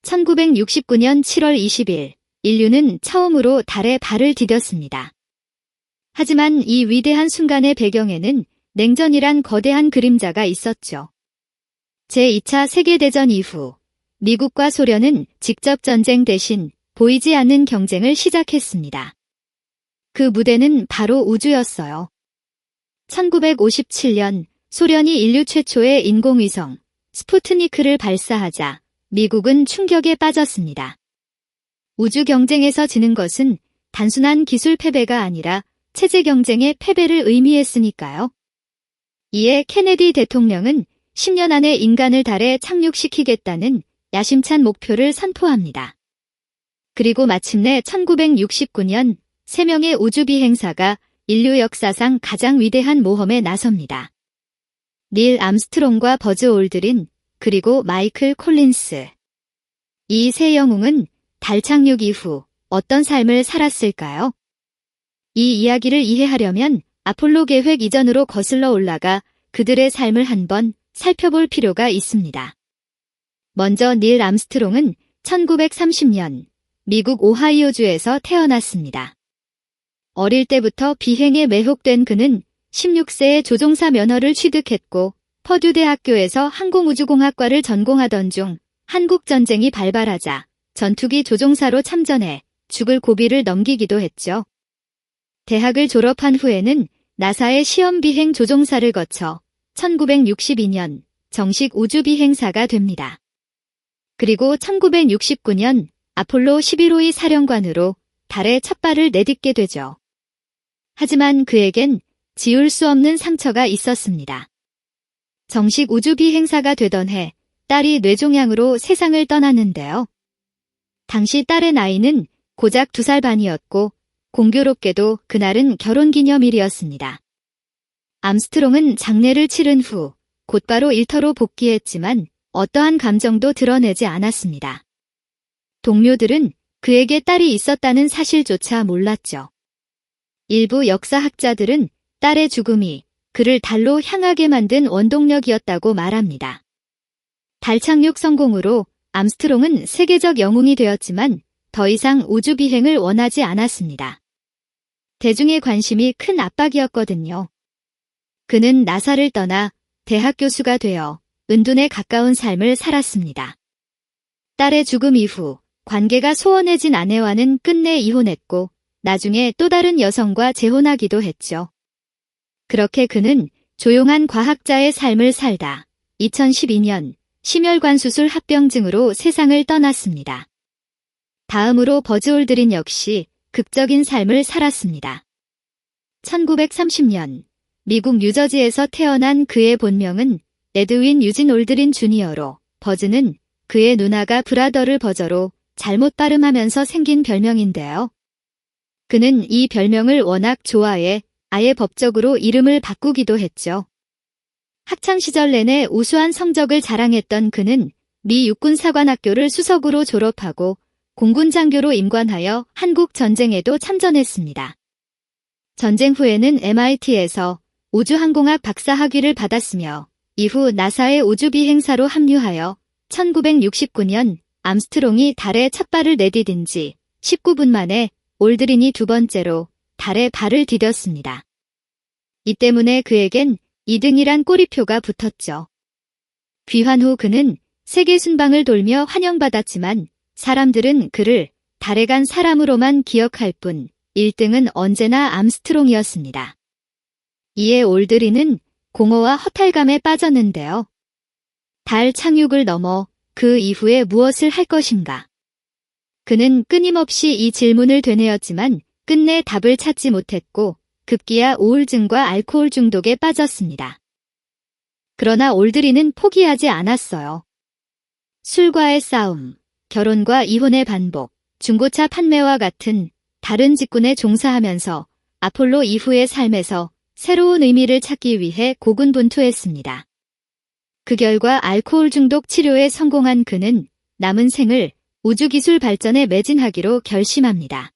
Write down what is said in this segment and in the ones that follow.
1969년 7월 20일, 인류는 처음으로 달에 발을 디뎠습니다. 하지만 이 위대한 순간의 배경에는 냉전이란 거대한 그림자가 있었죠. 제2차 세계대전 이후 미국과 소련은 직접 전쟁 대신 보이지 않는 경쟁을 시작했습니다. 그 무대는 바로 우주였어요. 1957년 소련이 인류 최초의 인공위성 스푸트니크를 발사하자 미국은 충격에 빠졌습니다. 우주 경쟁에서 지는 것은 단순한 기술 패배가 아니라 체제 경쟁의 패배를 의미했으니까요. 이에 케네디 대통령은 10년 안에 인간을 달에 착륙시키겠다는 야심찬 목표를 선포합니다. 그리고 마침내 1969년 3명의 우주비행사가 인류 역사상 가장 위대한 모험에 나섭니다. 닐 암스트롱과 버즈 올드린, 그리고 마이클 콜린스. 이 세 영웅은 달 착륙 이후 어떤 삶을 살았을까요? 이 이야기를 이해하려면 아폴로 계획 이전으로 거슬러 올라가 그들의 삶을 한번 살펴볼 필요가 있습니다. 먼저 닐 암스트롱은 1930년 미국 오하이오주에서 태어났습니다. 어릴 때부터 비행에 매혹된 그는 16세에 조종사 면허를 취득했고 퍼듀 대학교에서 항공우주공학과를 전공하던 중 한국전쟁이 발발하자 전투기 조종사로 참전해 죽을 고비를 넘기기도 했죠. 대학을 졸업한 후에는 나사의 시험비행 조종사를 거쳐 1962년 정식 우주비행사가 됩니다. 그리고 1969년 아폴로 11호의 사령관으로 달에 첫 발을 내딛게 되죠. 하지만 그에겐 지울 수 없는 상처가 있었습니다. 정식 우주비행사가 되던 해 딸이 뇌종양으로 세상을 떠났는데요. 당시 딸의 나이는 고작 2살 반이었고 공교롭게도 그날은 결혼기념일이었습니다. 암스트롱은 장례를 치른 후 곧바로 일터로 복귀했지만 어떠한 감정도 드러내지 않았습니다. 동료들은 그에게 딸이 있었다는 사실조차 몰랐죠. 일부 역사학자들은 딸의 죽음이 그를 달로 향하게 만든 원동력이었다고 말합니다. 달 착륙 성공으로 암스트롱은 세계적 영웅이 되었지만 더 이상 우주비행을 원하지 않았습니다. 대중의 관심이 큰 압박이었거든요. 그는 나사를 떠나 대학 교수가 되어 은둔에 가까운 삶을 살았습니다. 딸의 죽음 이후 관계가 소원해진 아내와는 끝내 이혼했고 나중에 또 다른 여성과 재혼하기도 했죠. 그렇게 그는 조용한 과학자의 삶을 살다 2012년 심혈관 수술 합병증으로 세상을 떠났습니다. 다음으로 버즈 올드린 역시 극적인 삶을 살았습니다. 1930년 미국 뉴저지에서 태어난 그의 본명은 에드윈 유진 올드린 주니어로 버즈는 그의 누나가 브라더를 버저로 잘못 발음하면서 생긴 별명인데요. 그는 이 별명을 워낙 좋아해 아예 법적으로 이름을 바꾸기도 했죠. 학창시절 내내 우수한 성적을 자랑했던 그는 미 육군사관학교를 수석으로 졸업하고 공군장교로 임관하여 한국전쟁에도 참전했습니다. 전쟁 후에는 MIT에서 우주항공학 박사학위를 받았으며 이후 나사의 우주비행사로 합류하여 1969년 암스트롱이 달에 첫 발을 내디딘 지 19분 만에 올드린이 두 번째로 달에 발을 디뎠습니다. 이 때문에 그에겐 2등이란 꼬리표가 붙었죠. 귀환 후 그는 세계 순방을 돌며 환영받았지만 사람들은 그를 달에 간 사람으로만 기억할 뿐 1등은 언제나 암스트롱이었습니다. 이에 올드린은 공허와 허탈감에 빠졌는데요. 달 착륙을 넘어 그 이후에 무엇을 할 것인가? 그는 끊임없이 이 질문을 되뇌었지만 끝내 답을 찾지 못했고 급기야 우울증과 알코올 중독에 빠졌습니다. 그러나 올드린은 포기하지 않았어요. 술과의 싸움, 결혼과 이혼의 반복, 중고차 판매와 같은 다른 직군에 종사하면서 아폴로 이후의 삶에서 새로운 의미를 찾기 위해 고군분투했습니다. 그 결과 알코올 중독 치료에 성공한 그는 남은 생을 우주기술 발전에 매진하기로 결심합니다.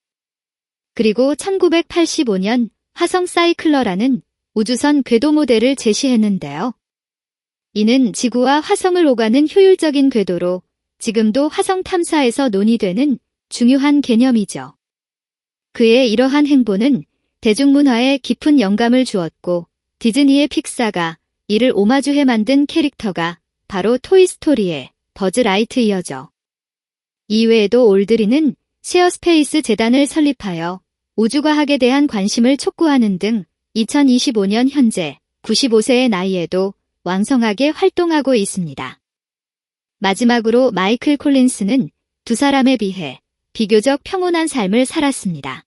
그리고 1985년 화성 사이클러라는 우주선 궤도 모델을 제시했는데요. 이는 지구와 화성을 오가는 효율적인 궤도로 지금도 화성 탐사에서 논의되는 중요한 개념이죠. 그의 이러한 행보는 대중문화에 깊은 영감을 주었고 디즈니의 픽사가 이를 오마주해 만든 캐릭터가 바로 토이스토리의 버즈 라이트이어죠. 이외에도 올드린은 셰어스페이스 재단을 설립하여 우주과학에 대한 관심을 촉구하는 등 2025년 현재 95세의 나이에도 왕성하게 활동하고 있습니다. 마지막으로 마이클 콜린스는 두 사람에 비해 비교적 평온한 삶을 살았습니다.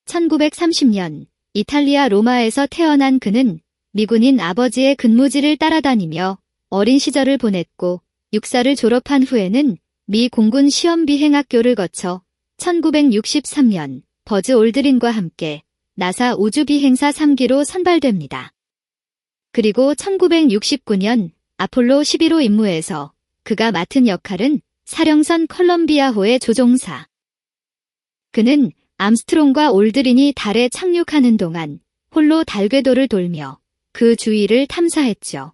1930년 이탈리아 로마에서 태어난 그는 미군인 아버지의 근무지를 따라다니며 어린 시절을 보냈고 육사를 졸업한 후에는 미 공군 시험비행학교를 거쳐 1963년 버즈 올드린과 함께 나사 우주비행사 3기로 선발됩니다. 그리고 1969년 아폴로 11호 임무에서 그가 맡은 역할은 사령선 컬럼비아호의 조종사. 그는 암스트롱과 올드린이 달에 착륙하는 동안 홀로 달 궤도를 돌며 그 주위를 탐사했죠.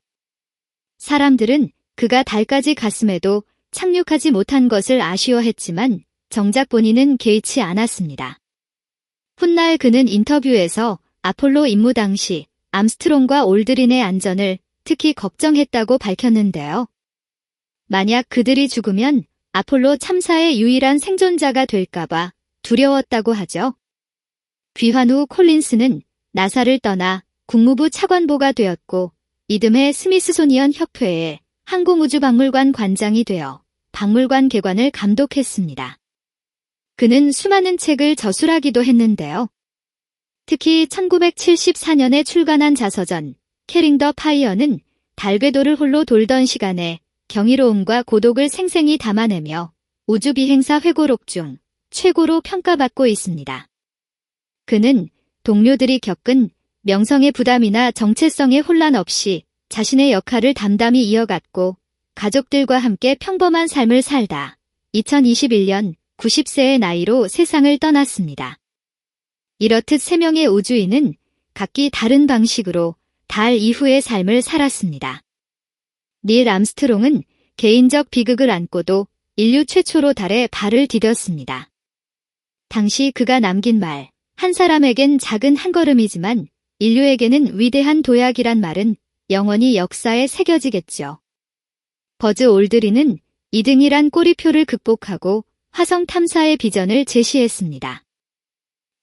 사람들은 그가 달까지 갔음에도 착륙하지 못한 것을 아쉬워했지만 정작 본인은 개의치 않았습니다. 훗날 그는 인터뷰에서 아폴로 임무 당시 암스트롱과 올드린의 안전을 특히 걱정했다고 밝혔는데요. 만약 그들이 죽으면 아폴로 참사의 유일한 생존자가 될까봐 두려웠다고 하죠. 귀환 후 콜린스는 나사를 떠나 국무부 차관보가 되었고 이듬해 스미스소니언 협회의 항공우주박물관 관장이 되어 박물관 개관을 감독했습니다. 그는 수많은 책을 저술하기도 했는데요. 특히 1974년에 출간한 자서전 캐링 더 파이어는 달 궤도를 홀로 돌던 시간에 경이로움과 고독을 생생히 담아내며 우주비행사 회고록 중 최고로 평가받고 있습니다. 그는 동료들이 겪은 명성의 부담이나 정체성의 혼란 없이 자신의 역할을 담담히 이어갔고 가족들과 함께 평범한 삶을 살다 2021년 90세의 나이로 세상을 떠났습니다. 이렇듯 3명의 우주인은 각기 다른 방식으로 달 이후의 삶을 살았습니다. 닐 암스트롱은 개인적 비극을 안고도 인류 최초로 달에 발을 디뎠습니다. 당시 그가 남긴 말, 한 사람에겐 작은 한 걸음이지만 인류에게는 위대한 도약이란 말은 영원히 역사에 새겨지겠죠. 버즈 올드린은 2등이란 꼬리표를 극복하고 화성 탐사의 비전을 제시했습니다.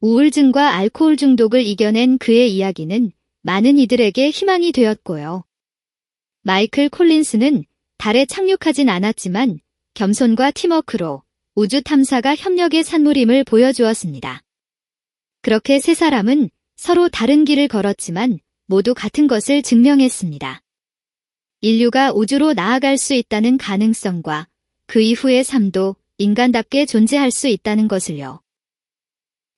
우울증과 알코올 중독을 이겨낸 그의 이야기는 많은 이들에게 희망이 되었고요. 마이클 콜린스는 달에 착륙하진 않았지만 겸손과 팀워크로 우주 탐사가 협력의 산물임을 보여주었습니다. 그렇게 세 사람은 서로 다른 길을 걸었지만 모두 같은 것을 증명했습니다. 인류가 우주로 나아갈 수 있다는 가능성과 그 이후의 삶도 인간답게 존재할 수 있다는 것을요.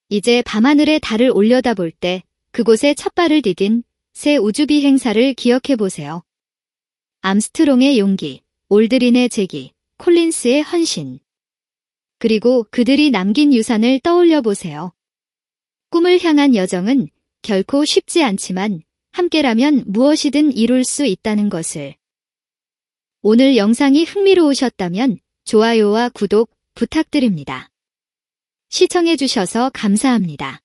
이제 밤하늘에 달을 올려다볼 때 그곳에 첫 발을 디딘 새 우주비행사를 기억해보세요. 암스트롱의 용기, 올드린의 재기, 콜린스의 헌신. 그리고 그들이 남긴 유산을 떠올려보세요. 꿈을 향한 여정은 결코 쉽지 않지만 함께라면 무엇이든 이룰 수 있다는 것을. 오늘 영상이 흥미로우셨다면 좋아요와 구독 부탁드립니다. 시청해주셔서 감사합니다.